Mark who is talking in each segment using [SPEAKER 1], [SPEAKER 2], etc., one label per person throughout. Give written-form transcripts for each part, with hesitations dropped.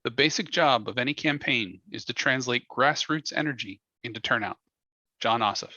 [SPEAKER 1] The basic job of any campaign is to translate grassroots energy into turnout. John Ossoff.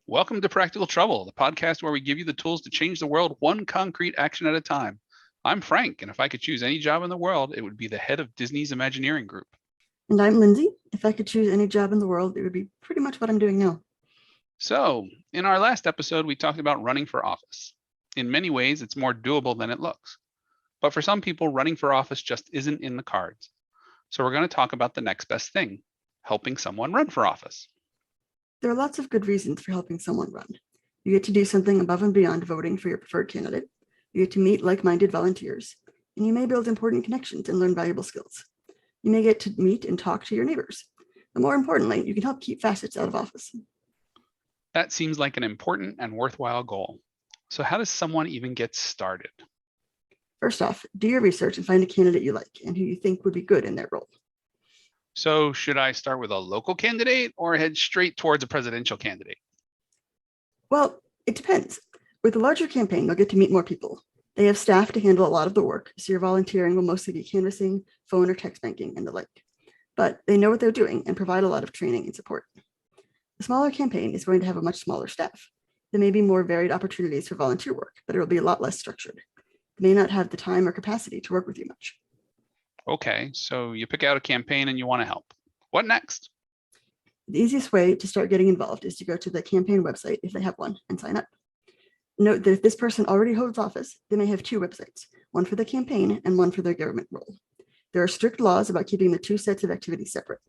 [SPEAKER 1] Welcome to Practical Trouble, the podcast where we give you the tools to change the world one concrete action at a time. I'm Frank, and if I could choose any job in the world, it would be the head of Disney's Imagineering Group.
[SPEAKER 2] And I'm Lindsay. If I could choose any job in the world, it would be pretty much what I'm doing now.
[SPEAKER 1] So, in our last episode, we talked about running for office. In many ways, it's more doable than it looks. But for some people, running for office just isn't in the cards. So we're going to talk about the next best thing, helping someone run for office.
[SPEAKER 2] There are lots of good reasons for helping someone run. You get to do something above and beyond voting for your preferred candidate. You get to meet like-minded volunteers, and you may build important connections and learn valuable skills. You may get to meet and talk to your neighbors. But more importantly, you can help keep facets out of office.
[SPEAKER 1] That seems like an important and worthwhile goal. So how does someone even get started?
[SPEAKER 2] First off, do your research and find a candidate you like and who you think would be good in their role.
[SPEAKER 1] So should I start with a local candidate or head straight towards a presidential candidate?
[SPEAKER 2] Well, it depends. With a larger campaign, you'll get to meet more people. They have staff to handle a lot of the work, so your volunteering will mostly be canvassing, phone or text banking, and the like. But they know what they're doing and provide a lot of training and support. The smaller campaign is going to have a much smaller staff. There may be more varied opportunities for volunteer work, but it will be a lot less structured. They may not have the time or capacity to work with you much.
[SPEAKER 1] Okay, so you pick out a campaign and you want to help. What next?
[SPEAKER 2] The easiest way to start getting involved is to go to the campaign website, if they have one, and sign up. Note that if this person already holds office, they may have two websites, one for the campaign and one for their government role. There are strict laws about keeping the two sets of activities separate.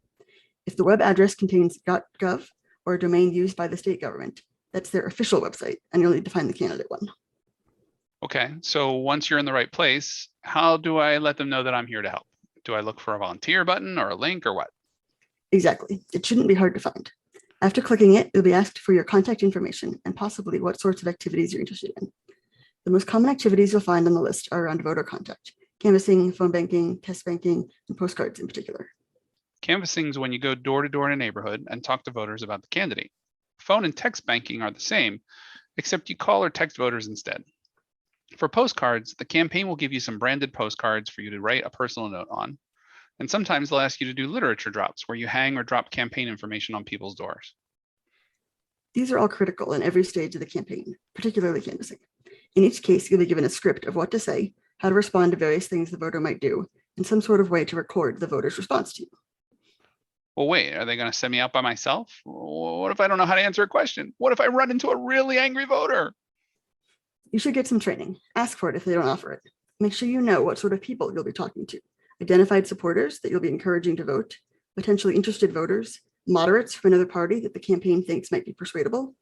[SPEAKER 2] If the web address contains .gov or a domain used by the state government, that's their official website, and you'll need to find the candidate one.
[SPEAKER 1] Okay, so once you're in the right place, how do I let them know that I'm here to help? Do I look for a volunteer button or a link or what?
[SPEAKER 2] Exactly. It shouldn't be hard to find. After clicking it, you'll be asked for your contact information and possibly what sorts of activities you're interested in. The most common activities you'll find on the list are around voter contact, canvassing, phone banking, test banking, and postcards in particular.
[SPEAKER 1] Canvassing is when you go door to door in a neighborhood and talk to voters about the candidate. Phone and text banking are the same, except you call or text voters instead. For postcards, the campaign will give you some branded postcards for you to write a personal note on. And sometimes they'll ask you to do literature drops where you hang or drop campaign information on people's doors.
[SPEAKER 2] These are all critical in every stage of the campaign, particularly canvassing. In each case, you'll be given a script of what to say, how to respond to various things the voter might do, and some sort of way to record the voter's response to you.
[SPEAKER 1] Well, wait, are they going to send me out by myself? What if I don't know how to answer a question? What if I run into a really angry voter?
[SPEAKER 2] You should get some training. Ask for it if they don't offer it. Make sure you know what sort of people you'll be talking to. Identified supporters that you'll be encouraging to vote, potentially interested voters, moderates from another party that the campaign thinks might be persuadable,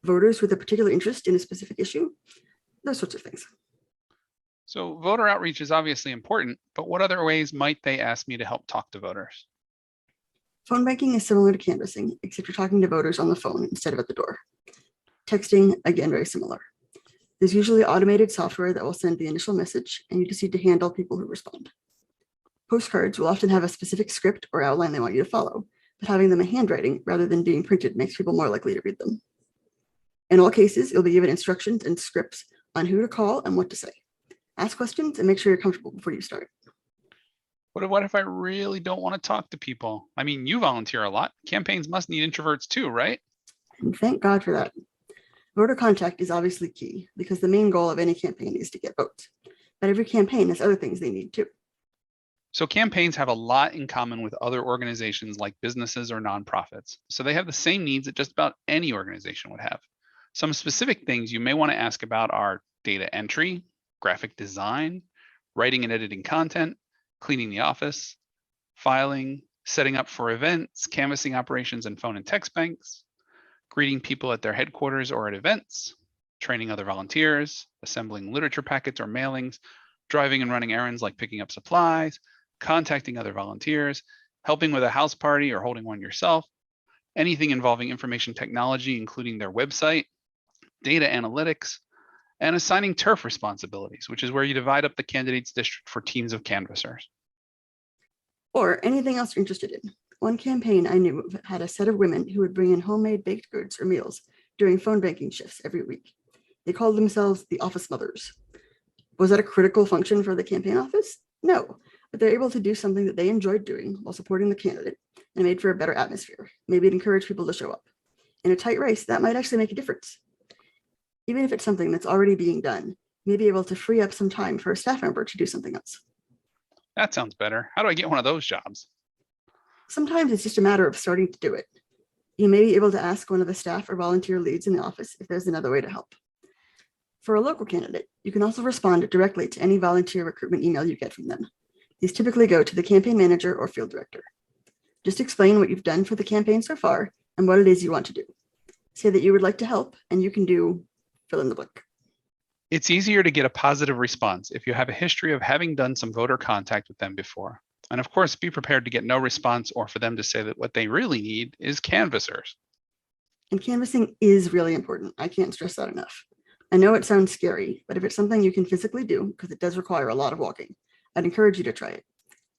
[SPEAKER 2] voters with a particular interest in a specific issue, those sorts of things.
[SPEAKER 1] So voter outreach is obviously important, but what other ways might they ask me to help talk to voters?
[SPEAKER 2] Phone banking is similar to canvassing, except you're talking to voters on the phone instead of at the door. Texting, again, very similar. There's usually automated software that will send the initial message, and you just need to handle people who respond. Postcards will often have a specific script or outline they want you to follow, but having them in handwriting rather than being printed makes people more likely to read them. In all cases, you'll be given instructions and scripts on who to call and what to say. Ask questions and make sure you're comfortable before you start.
[SPEAKER 1] What if I really don't want to talk to people? I mean, you volunteer a lot. Campaigns must need introverts too, right?
[SPEAKER 2] And thank God for that. Voter contact is obviously key because the main goal of any campaign is to get votes. But every campaign has other things they need too.
[SPEAKER 1] So campaigns have a lot in common with other organizations like businesses or nonprofits. So they have the same needs that just about any organization would have. Some specific things you may want to ask about are data entry, graphic design, writing and editing content, cleaning the office, filing, setting up for events, canvassing operations and phone and text banks, greeting people at their headquarters or at events, training other volunteers, assembling literature packets or mailings, driving and running errands like picking up supplies, contacting other volunteers, helping with a house party or holding one yourself, anything involving information technology, including their website, data analytics, and assigning turf responsibilities, which is where you divide up the candidate's district for teams of canvassers.
[SPEAKER 2] Or anything else you're interested in. One campaign I knew of had a set of women who would bring in homemade baked goods or meals during phone banking shifts every week. They called themselves the office mothers. Was that a critical function for the campaign office? No, but they're able to do something that they enjoyed doing while supporting the candidate and made for a better atmosphere. Maybe it encouraged people to show up. In a tight race, that might actually make a difference. Even if it's something that's already being done, you may be able to free up some time for a staff member to do something else.
[SPEAKER 1] That sounds better. How do I get one of those jobs?
[SPEAKER 2] Sometimes it's just a matter of starting to do it. You may be able to ask one of the staff or volunteer leads in the office if there's another way to help. For a local candidate, you can also respond directly to any volunteer recruitment email you get from them. These typically go to the campaign manager or field director. Just explain what you've done for the campaign so far and what it is you want to do. Say that you would like to help and you can do fill in the blank.
[SPEAKER 1] It's easier to get a positive response if you have a history of having done some voter contact with them before. And of course, be prepared to get no response or for them to say that what they really need is canvassers.
[SPEAKER 2] And canvassing is really important. I can't stress that enough. I know it sounds scary, but if it's something you can physically do, because it does require a lot of walking, I'd encourage you to try it.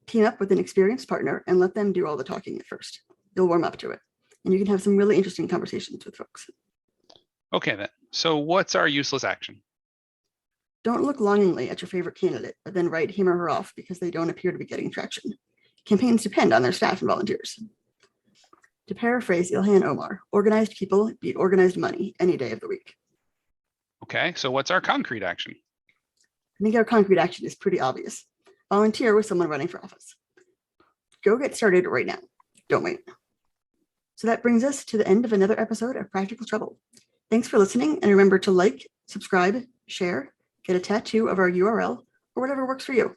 [SPEAKER 2] Team up with an experienced partner and let them do all the talking at first. You'll warm up to it, and you can have some really interesting conversations with folks.
[SPEAKER 1] Okay then, so what's our useless action?
[SPEAKER 2] Don't look longingly at your favorite candidate, but then write him or her off because they don't appear to be getting traction. Campaigns depend on their staff and volunteers. To paraphrase Ilhan Omar, organized people beat organized money any day of the week.
[SPEAKER 1] Okay, so what's our concrete action?
[SPEAKER 2] I think our concrete action is pretty obvious. Volunteer with someone running for office. Go get started right now. Don't wait. So that brings us to the end of another episode of Practical Trouble. Thanks for listening, and remember to like, subscribe, share, get a tattoo of our URL, or whatever works for you.